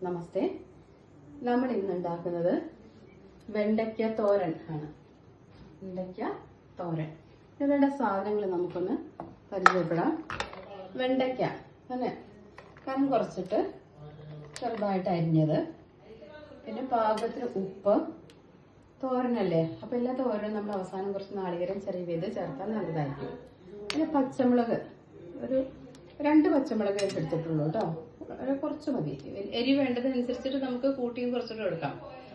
നമസ്തേ. നമ്മൾ ഇന്ന് ഉണ്ടാക്കുന്നത് വെണ്ടയ്ക്ക തോരൻ ആണ്. വെണ്ടയ്ക്ക തോരൻ. ഇതിന്റെ സാധനങ്ങൾ നമുക്കൊന്ന് പരിചയപ്പെടാം. വെണ്ടയ്ക്ക അല്ലെ, കനം കുറച്ചിട്ട് ചെറുതായിട്ട് അരിഞ്ഞത്, പിന്നെ പാകത്തിന് ഉപ്പ്. തോരനല്ലേ, അപ്പൊ എല്ലാ തോരനും നമ്മൾ അവസാനം കുറച്ച് നാളികേരം ചെറിയത് ചേർത്താൽ നല്ലതായിരിക്കും. പിന്നെ പച്ചമുളക്, ഒരു 2 പച്ചമുളക് എടുത്തിട്ടുള്ളൂ കേട്ടോ. കുറച്ച് മതി, എരി വേണ്ടതനുസരിച്ചിട്ട് നമുക്ക് കൂട്ടിയും കുറച്ചിട്ടും എടുക്കാം.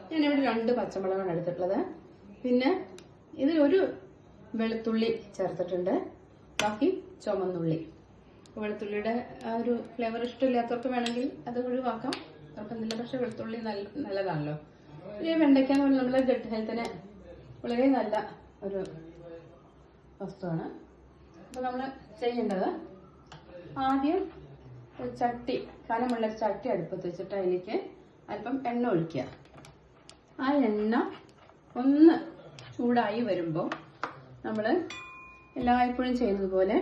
ഞാനിവിടെ 2 പച്ചമുളകാണ് എടുത്തിട്ടുള്ളത്. പിന്നെ ഇതിലൊരു വെളുത്തുള്ളി ചേർത്തിട്ടുണ്ട്, ബാക്കി ചുമന്നുള്ളി. വെളുത്തുള്ളിയുടെ ആ ഒരു ഫ്ലേവർ ഇഷ്ടമില്ലാത്തവർക്ക് വേണമെങ്കിൽ അത് ഒഴിവാക്കാം, കുഴപ്പമൊന്നുമില്ല. പക്ഷെ വെളുത്തുള്ളി നല്ലതാണല്ലോ. ഈ വെണ്ടയ്ക്ക എന്ന് പറഞ്ഞാൽ നമ്മുടെ ഗട്ട് ഹെൽത്തിന് വളരെ നല്ല ഒരു വസ്തുവാണ്. അപ്പൊ നമ്മൾ ചെയ്യേണ്ടത്, ആദ്യം ഒരു ചട്ടി, കനമുള്ള ചട്ടി അടുപ്പത്ത് വെച്ചിട്ട് അതിലേക്ക് അല്പം എണ്ണ ഒഴിക്കുക. ആ എണ്ണ ഒന്ന് ചൂടായി വരുമ്പോൾ നമ്മൾ എല്ലായ്പ്പോഴും ചെയ്യുന്നത് പോലെ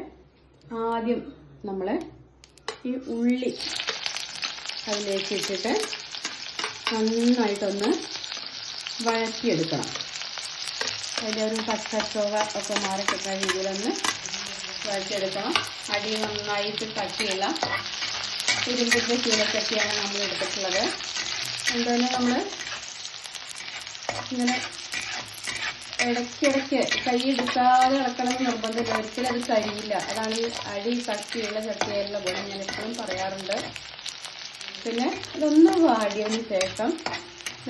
ആദ്യം നമ്മൾ ഈ ഉള്ളി അതിലേക്ക് ഇട്ടിട്ട് നന്നായിട്ടൊന്ന് വഴറ്റിയെടുക്കണം. അതിൻ്റെ ഒരു പച്ചച്ചോവ ഒക്കെ മാറിക്കിട്ടുന്ന രീതിയിലൊന്ന് വഴറ്റിയെടുക്കണം. അടി നന്നായിട്ട് കട്ടിയുള്ള ഇരുമ്പിൻ്റെ ചീലച്ചട്ടിയാണ് നമ്മൾ എടുത്തിട്ടുള്ളത്. എന്തായാലും നമ്മൾ ഇങ്ങനെ ഇടയ്ക്കിടയ്ക്ക് കൈയെടുക്കാതെ ഇളക്കണമെന്ന് നിർബന്ധമില്ല, ഒരിക്കലും അത് കരിയില്ല. അതാണ് ഈ അടി കട്ടിയുള്ള ചട്ടിയായിട്ടുള്ള ഗുണം, ഞാൻ എപ്പോഴും പറയാറുണ്ട്. പിന്നെ ഇതൊന്ന് വാടിയതിന് ശേഷം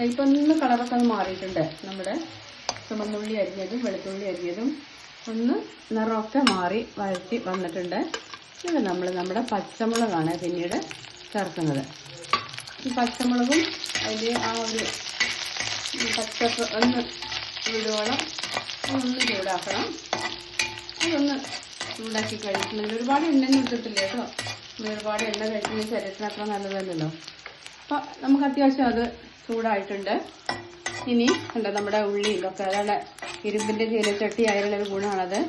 ഇപ്പം ഒന്ന് കളറൊക്കെ ഒന്ന് മാറിയിട്ടുണ്ട്. നമ്മുടെ ചുമന്നുള്ളി അരിഞ്ഞതും വെളുത്തുള്ളി അരിഞ്ഞതും ഒന്ന് നിറമൊക്കെ മാറി വഴറ്റി വന്നിട്ടുണ്ട്. ഇത് നമ്മൾ നമ്മുടെ പച്ചമുളകാണ് പിന്നീട് ചേർക്കുന്നത്. ഈ പച്ചമുളകും അതിൽ ആ ഒരു പച്ചപ്പ് ഒന്ന് വിടുവോളം ഒന്ന് ചൂടാക്കണം. അതൊന്ന് ചൂടാക്കി കഴിക്കുന്നുണ്ട്. ഒരുപാട് എണ്ണയൊന്നും ഇട്ടിട്ടില്ല കേട്ടോ. ഒരുപാട് എണ്ണ കഴിക്കുന്ന ശരീരത്തിന് അത്ര നല്ലതല്ലല്ലോ. അപ്പം നമുക്ക് അത്യാവശ്യം അത് ചൂടായിട്ടുണ്ട്. ഇനി ഉണ്ട് നമ്മുടെ ഉള്ളി ഇതൊക്കെ, അതാണ് ഇരുമ്പിൻ്റെ ചീലച്ചട്ടി ആയാലുള്ളൊരു ഗുണമാണത്.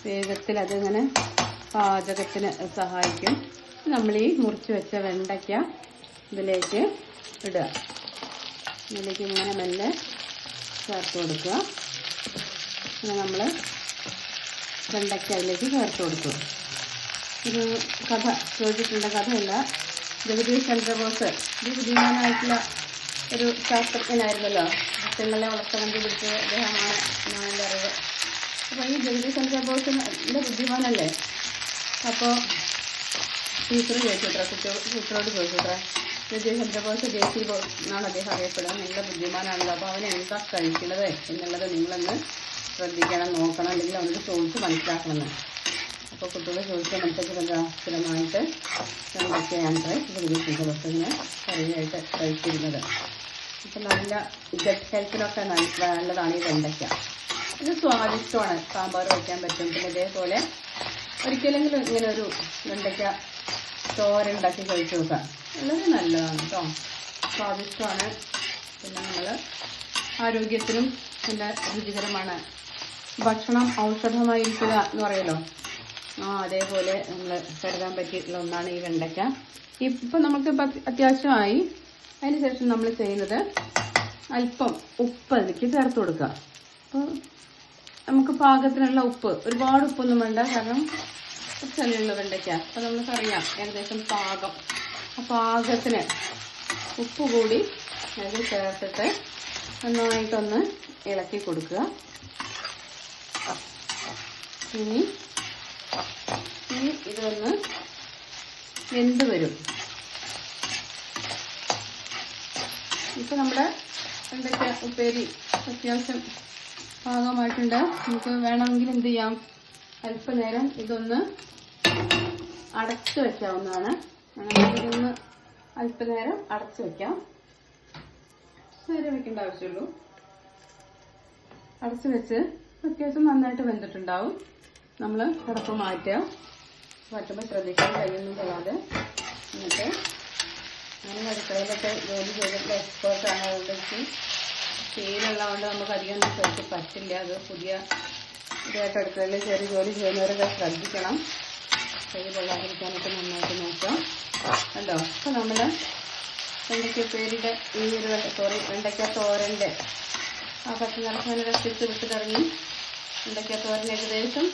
വേഗത്തിൽ അതിങ്ങനെ പാചകത്തിന് സഹായിക്കും. നമ്മൾ ഈ മുറിച്ച് വെച്ച വെണ്ടയ്ക്ക ഇതിലേക്ക് ഇടുക. ഇതിലേക്ക് ഇങ്ങനെ മെല്ലെ ചേർത്ത് കൊടുക്കുക. പിന്നെ നമ്മൾ വെണ്ടയ്ക്ക അതിലേക്ക് ചേർത്ത് കൊടുക്കുക. ഒരു കഥ ചോദിച്ചിട്ടുണ്ട്, കഥയില്ല. ജഗദീഷ് ചന്ദ്രബോസ് ഒരു ബുദ്ധിമാനായിട്ടുള്ള ഒരു ശാസ്ത്രജ്ഞനായിരുന്നല്ലോ. സസ്യങ്ങളെ വളർത്ത കണ്ടുപിടിച്ചത് അദ്ദേഹമാണ് എന്നാണ് എൻ്റെ അറിവ്. അപ്പോൾ ഈ ജഗദീഷ് ചന്ദ്രബോസിൻ്റെ ബുദ്ധിമാനല്ലേ. അപ്പോൾ ടീച്ചർ ചോദിച്ചോട്ടെ, ടീച്ചറോട് ചോദിച്ചോട്ടെ, ജഗദീഷ് ചന്ദ്രബോസ് ജേസി ബോസ് എന്നാണ് അദ്ദേഹം അറിയപ്പെടുന്നത്. നല്ല ബുദ്ധിമാനാണല്ലോ. അപ്പോൾ അവൻ എന്താ കഴിക്കുന്നത് എന്നുള്ളത് നിങ്ങളൊന്ന് ശ്രദ്ധിക്കണം, നോക്കണം, അല്ലെങ്കിൽ അവനോട് ചോദിച്ച് മനസ്സിലാക്കണമെന്ന്. അപ്പോൾ കുട്ടികൾ ചോദിച്ചാൽ മനസ്സിലാക്കി സ്ഥിരമായിട്ട് വെണ്ടയ്ക്കയാണ് ജഗദീഷ് ചന്ദ്രബോസിന് കറിയായിട്ട് കഴിച്ചിരുന്നത്. ഇപ്പം നല്ല ഗട്ട് ഹെൽത്തിനൊക്കെ നല്ലതാണ് ഈ വെണ്ടയ്ക്ക. ഇത് സ്വാദിഷ്ടമാണ്, സാമ്പാർ വയ്ക്കാൻ പറ്റും. പിന്നെ ഇതേപോലെ ഒരിക്കലെങ്കിലും ഇങ്ങനെ ഒരു വെണ്ടയ്ക്ക തോരൻ ഉണ്ടാക്കി കഴിച്ചു നോക്കാം, വളരെ നല്ലതാണ് കേട്ടോ. സ്വാദിഷ്ടമാണ്, പിന്നെ നമ്മൾ ആരോഗ്യത്തിനും നല്ല രുചികരമാണ്. ഭക്ഷണം ഔഷധമായിരിക്കുക എന്ന് പറയുമല്ലോ, അതേപോലെ നമ്മൾ കരുതാൻ പറ്റിയിട്ടുള്ള ഒന്നാണ് ഈ വെണ്ടയ്ക്ക. ഇപ്പം നമുക്ക് അത്യാവശ്യമായി. അതിനുശേഷം നമ്മൾ ചെയ്യുന്നത് അല്പം ഉപ്പ് അതിലേക്ക് ചേർത്ത് കൊടുക്കുക. അപ്പോൾ നമുക്ക് പാകത്തിനുള്ള ഉപ്പ്, ഒരുപാട് ഉപ്പൊന്നും വേണ്ട, കാരണം കുറച്ചല്ലുള്ള വെണ്ടയ്ക്ക. അപ്പോൾ നമുക്കറിയാം ഏകദേശം പാകം. ആ പാകത്തിന് ഉപ്പ് കൂടി അതിൽ ചേർത്തിട്ട് നന്നായിട്ടൊന്ന് ഇളക്കി കൊടുക്കുക. ഇനി ഇതൊന്ന് വെന്ത് വരും. ഇപ്പം നമ്മുടെ വെണ്ടയ്ക്ക ഉപ്പേരി അത്യാവശ്യം പാകമായിട്ടുണ്ട്. നമുക്ക് വേണമെങ്കിൽ എന്ത് ചെയ്യാം, അല്പനേരം ഇതൊന്ന് അടച്ചു വെക്കാവുന്നതാണ്. ഇതൊന്ന് അല്പനേരം അടച്ചു വെക്കാം. നേരെ വെക്കേണ്ട ആവശ്യമുള്ളൂ. അടച്ചു വെച്ച് അത്യാവശ്യം നന്നായിട്ട് വെന്തിട്ടുണ്ടാവും. നമ്മൾ കിടപ്പ് മാറ്റുക, മാറ്റുമ്പോൾ ശ്രദ്ധിക്കാൻ കഴിയൊന്നും ചെയ്യാതെ. എന്നിട്ട് ഞാൻ അടുക്കളയിലൊക്കെ ജോലി ചെയ്തിട്ടുള്ള എക്സ്പേർട്ടാണ്. അതുകൊണ്ട് ശീലമുള്ളതുകൊണ്ട് നമുക്ക് അധികം കഴിച്ച് പറ്റില്ല. അത് പുതിയ ഇതായിട്ട് അടുക്കളയിൽ ചെറിയ ജോലി ചെയ്യുന്നവരൊക്കെ ശ്രദ്ധിക്കണം. കൈ കൊള്ളാതിരിക്കാനൊക്കെ നന്നായിട്ട് നോക്കാം. കണ്ടോ. അപ്പോൾ നമ്മൾ വെണ്ടയ്ക്കപ്പേരിയുടെ ഈ ഒരു വെണ്ടയ്ക്ക തോരൻ്റെ ആ പച്ചനിറക്കുന്ന രസിച്ച് വിട്ട് തുടങ്ങി. വെണ്ടയ്ക്ക തോരൻ ഏകദേശം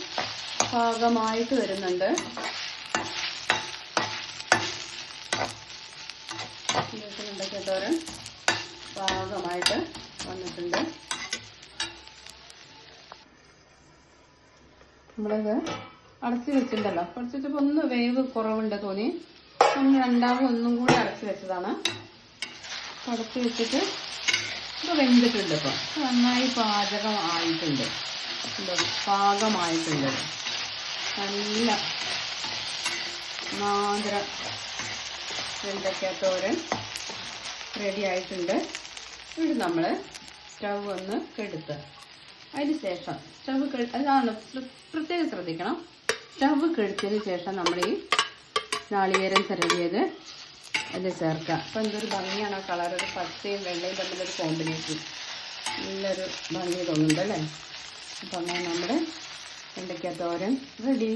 പാകമായിട്ട് വരുന്നുണ്ട്. വെണ്ടയ്ക്ക തോരൻ പാകമായിട്ട് വന്നിട്ടുണ്ട്. നമ്മളിത് അടച്ചു വെച്ചിട്ടുണ്ടല്ലോ, അടച്ചു വെച്ചപ്പോൾ ഒന്ന് വേവ് കുറവുണ്ട് തോന്നി. നമ്മൾ രണ്ടാമത് ഒന്നും കൂടി അടച്ചു വെച്ചതാണ്. അടച്ചു വെച്ചിട്ട് ഇപ്പോൾ വെന്തിട്ടുണ്ട്. ഇപ്പം നന്നായി പാചകം ആയിട്ടുണ്ട്, പാകമായിട്ടുണ്ട്. നല്ല മാതിര വെണ്ടയ്ക്ക തോരൻ റെഡി ആയിട്ടുണ്ട്. ഇവിടെ നമ്മൾ സ്റ്റൗ ഒന്ന് കെടുത്ത് അതിന് ശേഷം അതാണ് പ്രത്യേകം ശ്രദ്ധിക്കണം. സ്റ്റവ് കെടുത്തതിന് ശേഷം നമ്മൾ ഈ നാളികേരം ചിരകിയത് അതിൽ ചേർക്കുക. അപ്പം എന്തൊരു ഭംഗിയാണ് ആ കളർ, ഒരു പച്ചയും വെള്ളയും തമ്മിലൊരു കോമ്പിനേഷൻ, നല്ലൊരു ഭംഗി തോന്നുന്നുണ്ട് അല്ലേ. അപ്പം അങ്ങനെ നമ്മുടെ വെണ്ടയ്ക്ക തോരൻ റെഡി.